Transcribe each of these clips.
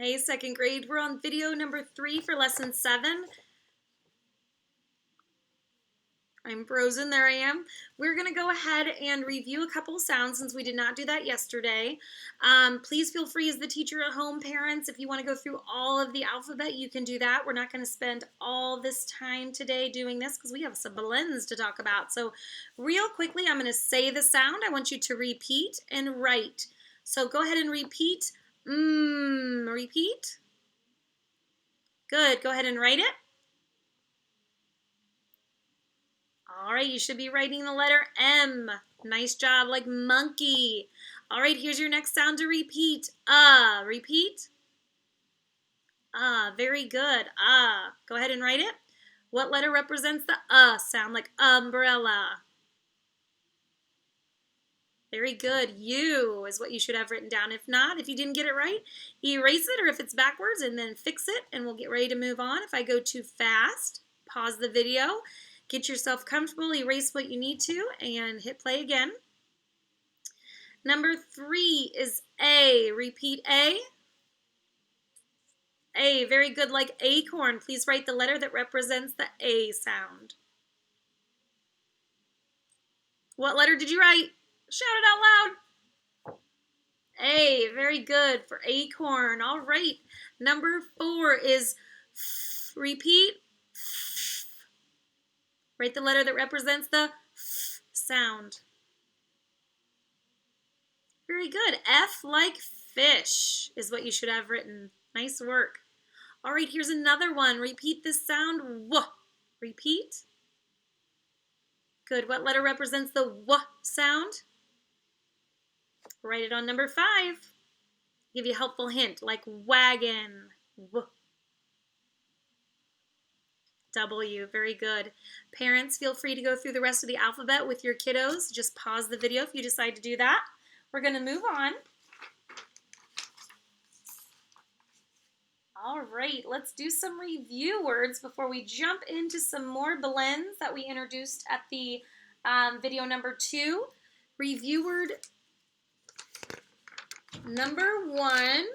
Hey, second grade, we're on video number 3 for lesson 7. I'm frozen, there I am. We're gonna go ahead and review a couple sounds since we did not do that yesterday. Please feel free as the teacher at home, parents, if you wanna go through all of the alphabet, you can do that. We're not gonna spend all this time today doing this because we have some blends to talk about. So real quickly, I'm gonna say the sound. I want you to repeat and write. So go ahead and repeat. Repeat. Good, go ahead and write it. All right, you should be writing the letter M. Nice job, like monkey. All right, here's your next sound to repeat. Repeat. Very good. Go ahead and write it. What letter represents the sound, like umbrella? Very good. U is what you should have written down. If not, if you didn't get it right, erase it, or if it's backwards, and then fix it, and we'll get ready to move on. If I go too fast, pause the video, get yourself comfortable, erase what you need to, and hit play again. Number 3 is A. Repeat A. A, very good, like acorn. Please write the letter that represents the A sound. What letter did you write? Shout it out loud. A, very good for acorn. All right. Number 4 is F. Repeat. F. Write the letter that represents the F sound. Very good. F like fish is what you should have written. Nice work. All right, here's another one. Repeat this sound. W. Repeat. Good. What letter represents the W sound? Write it on number 5. Give you a helpful hint, like wagon. W. W. Very good. Parents, feel free to go through the rest of the alphabet with your kiddos. Just pause the video if you decide to do that. We're going to move on. All right, let's do some review words before we jump into some more blends that we introduced at the video number 2. Review word number 1,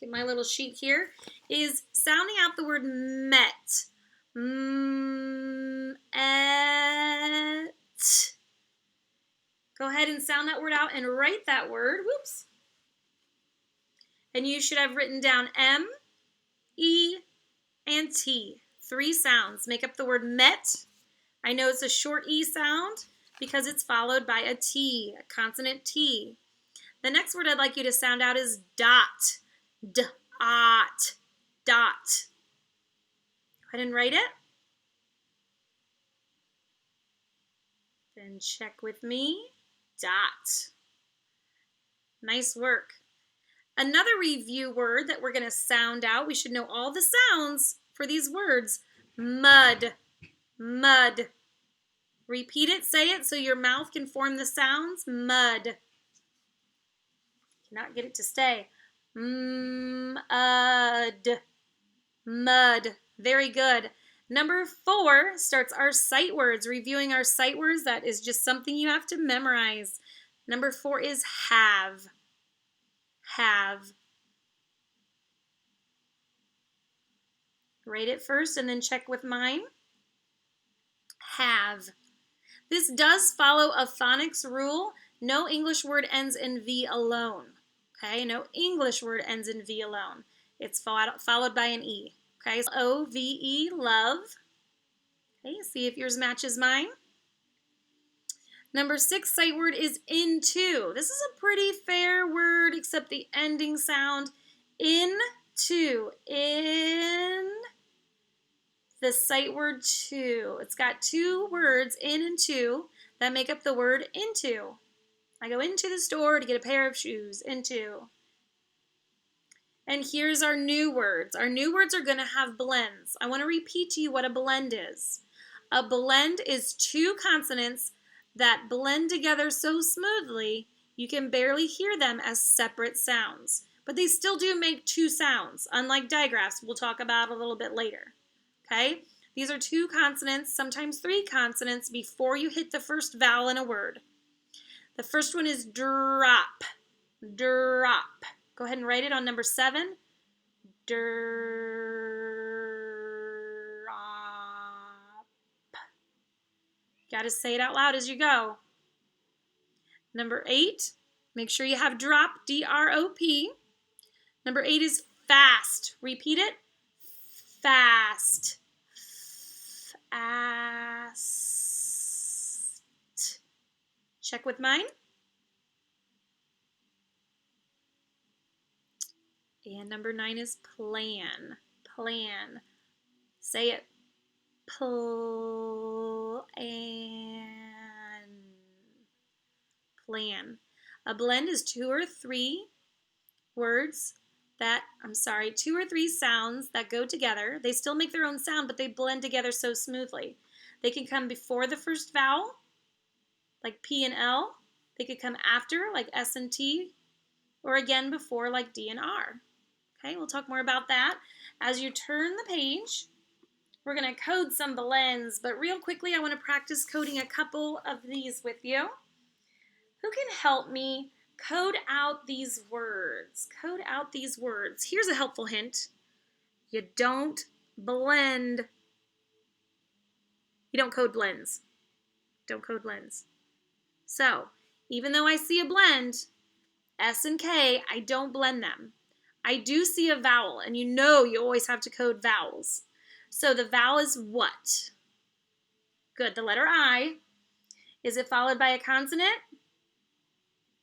get my little sheet here, is sounding out the word met. Et. Go ahead and sound that word out and write that word. Whoops. And you should have written down M, E, and T. 3 sounds make up the word met. I know it's a short E sound because it's followed by a T, a consonant T. The next word I'd like you to sound out is dot. D-ot. Dot. Go ahead and write it. Then check with me. Dot. Nice work. Another review word that we're going to sound out, we should know all the sounds for these words. Mud. Mud. Repeat it, say it so your mouth can form the sounds. Mud. Cannot get it to stay. Mud. Mud. Very good. Number 4 starts our sight words. Reviewing our sight words, that is just something you have to memorize. Number 4 is have. Have. Write it first and then check with mine. Have. This does follow a phonics rule. No English word ends in V alone. Okay, no English word ends in V alone. It's followed by an E. Okay, so O-V-E, love. Okay, see if yours matches mine. Number 6 sight word is into. This is a pretty fair word except the ending sound. Into. In. The sight word to. It's got 2 words, in and to, that make up the word into. I go into the store to get a pair of shoes. Into. And here's our new words. Our new words are going to have blends. I want to repeat to you what a blend is. A blend is 2 consonants that blend together so smoothly you can barely hear them as separate sounds. But they still do make 2 sounds, unlike digraphs we'll talk about a little bit later. Okay? These are 2 consonants, sometimes 3 consonants, before you hit the first vowel in a word. The first one is drop. Drop. Go ahead and write it on number 7. drop. Got to say it out loud as you go. Number 8, make sure you have drop, D-R-O-P. Number 8 is fast. Repeat it. Fast. Fast. Check with mine. And number 9 is plan. Plan. Say it. Plan. Plan. A blend is 2 or 3 words that, 2 or 3 sounds that go together. They still make their own sound, but they blend together so smoothly. They can come before the first vowel, like P and L. They could come after, like S and T, or again before, like D and R. Okay, we'll talk more about that. As you turn the page, we're going to code some blends, but real quickly, I want to practice coding a couple of these with you. Who can help me code out these words? Code out these words. Here's a helpful hint. You don't blend. You don't code blends. Don't code blends. So, even though I see a blend, S and K, I don't blend them. I do see a vowel, and you always have to code vowels. So the vowel is what? Good, the letter I. Is it followed by a consonant?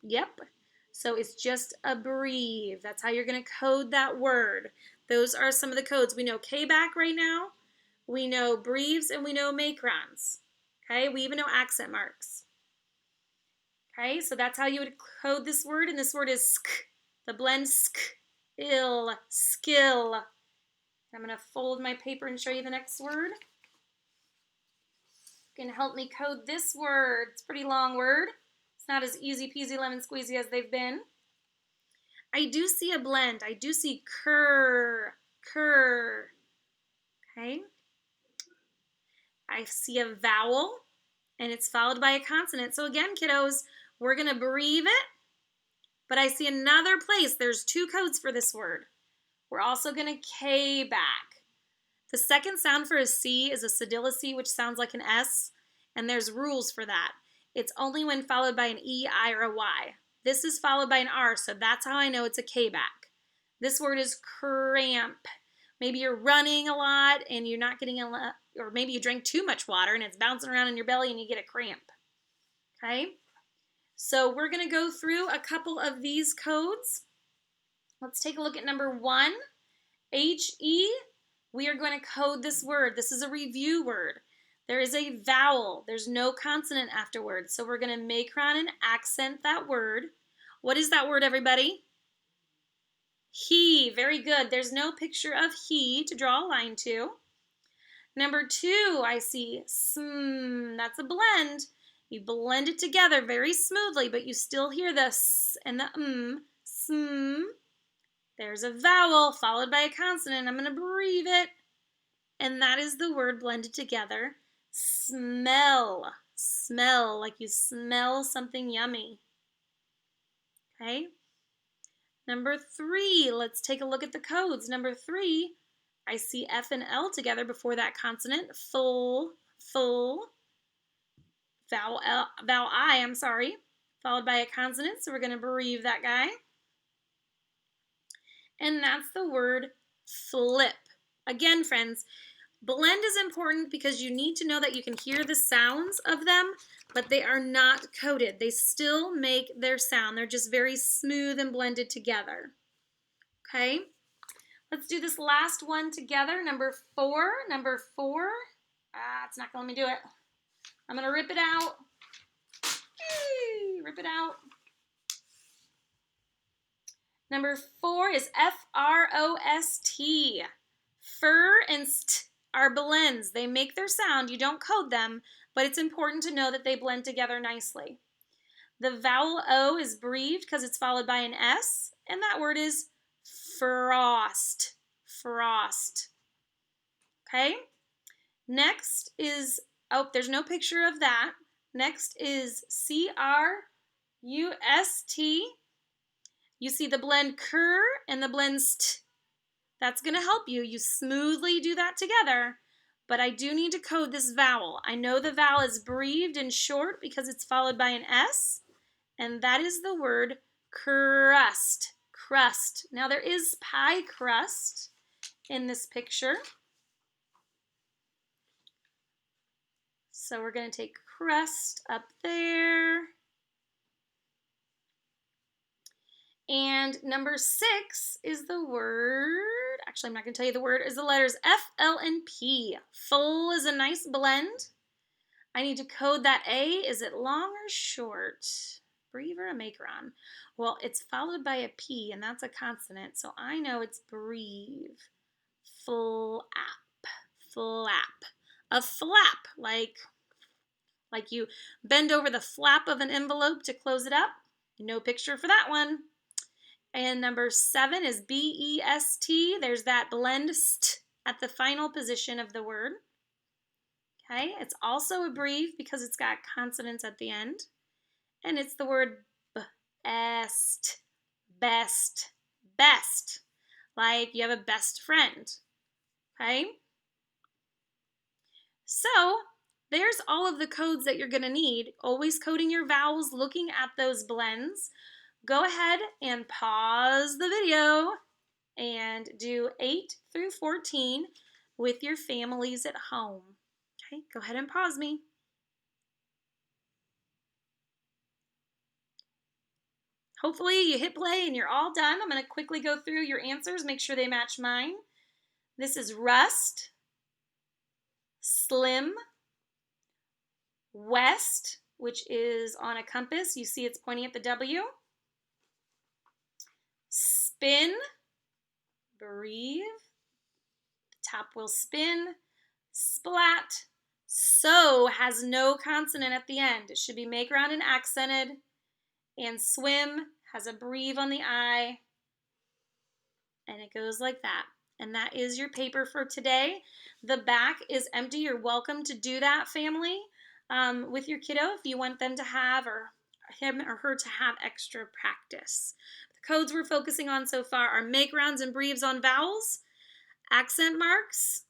Yep. So it's just a breathe. That's how you're going to code that word. Those are some of the codes. We know K-back right now. We know breathes, and we know macrons. Okay, we even know accent marks. Okay, so that's how you would code this word, and this word is sk. The blend sk, ill, skill. I'm going to fold my paper and show you the next word. You can help me code this word. It's a pretty long word. It's not as easy peasy lemon squeezy as they've been. I do see a blend. I do see cur. Okay. I see a vowel, and it's followed by a consonant. So again, kiddos, we're going to breathe it, but I see another place. There's 2 codes for this word. We're also going to K back. The second sound for a C is a cedilla C, which sounds like an S, and there's rules for that. It's only when followed by an E, I, or a Y. This is followed by an R, so that's how I know it's a K back. This word is cramp. Maybe you're running a lot and you're not getting a lot, or maybe you drank too much water and it's bouncing around in your belly and you get a cramp. Okay? So we're going to go through a couple of these codes. Let's take a look at number 1. H-E. We are going to code this word. This is a review word. There is a vowel. There's no consonant afterwards. So we're going to macron and accent that word. What is that word, everybody? He. Very good. There's no picture of he to draw a line to. Number 2, I see sm. That's a blend. You blend it together very smoothly, but you still hear the s and the sm. There's a vowel followed by a consonant. I'm going to breathe it. And that is the word blended together. Smell. Smell, like you smell something yummy. Okay? Number 3, let's take a look at the codes. Number 3, I see F and L together before that consonant. Full. Vowel I, followed by a consonant, so we're going to bereave that guy. And that's the word flip. Again, friends, blend is important because you need to know that you can hear the sounds of them, but they are not coded. They still make their sound. They're just very smooth and blended together. Okay? Let's do this last one together. Number 4. It's not going to let me do it. I'm going to rip it out. Rip it out. Number 4 is F-R-O-S-T. Fur and st are blends. They make their sound. You don't code them, but it's important to know that they blend together nicely. The vowel O is breathed because it's followed by an S, and that word is frost. Frost. Okay? Next is, there's no picture of that. Next is C-R-U-S-T. You see the blend cur and the blend st. That's going to help you. You smoothly do that together. But I do need to code this vowel. I know the vowel is breathed and short because it's followed by an S, and that is the word crust. Crust. Now there is pie crust in this picture. So we're going to take crust up there. And number 6 is the word, actually I'm not going to tell you the word, is the letters F, L, and P. Full is a nice blend. I need to code that A. Is it long or short? Breathe or a macaron? Well, it's followed by a P, and that's a consonant, so I know it's breathe. Flap. Flap. A flap, like you bend over the flap of an envelope to close it up. No picture for that one. And number 7 is B-E-S-T. There's that blend st at the final position of the word. Okay, it's also a breathe because it's got consonants at the end. And it's the word best, best, best. Like you have a best friend. Okay? So, there's all of the codes that you're going to need. Always coding your vowels, looking at those blends. Go ahead and pause the video and do 8 through 14 with your families at home. Okay, go ahead and pause me. Hopefully you hit play and you're all done. I'm going to quickly go through your answers, make sure they match mine. This is rust, slim, west, which is on a compass. You see it's pointing at the W. Spin, breathe, the top will spin. Splat, so has no consonant at the end. It should be macaron and accented. And swim has a breathe on the I. And it goes like that. And that is your paper for today. The back is empty. You're welcome to do that, family, with your kiddo if you want them to have, or him or her to have extra practice. The codes we're focusing on so far are macarons and breathes on vowels, accent marks,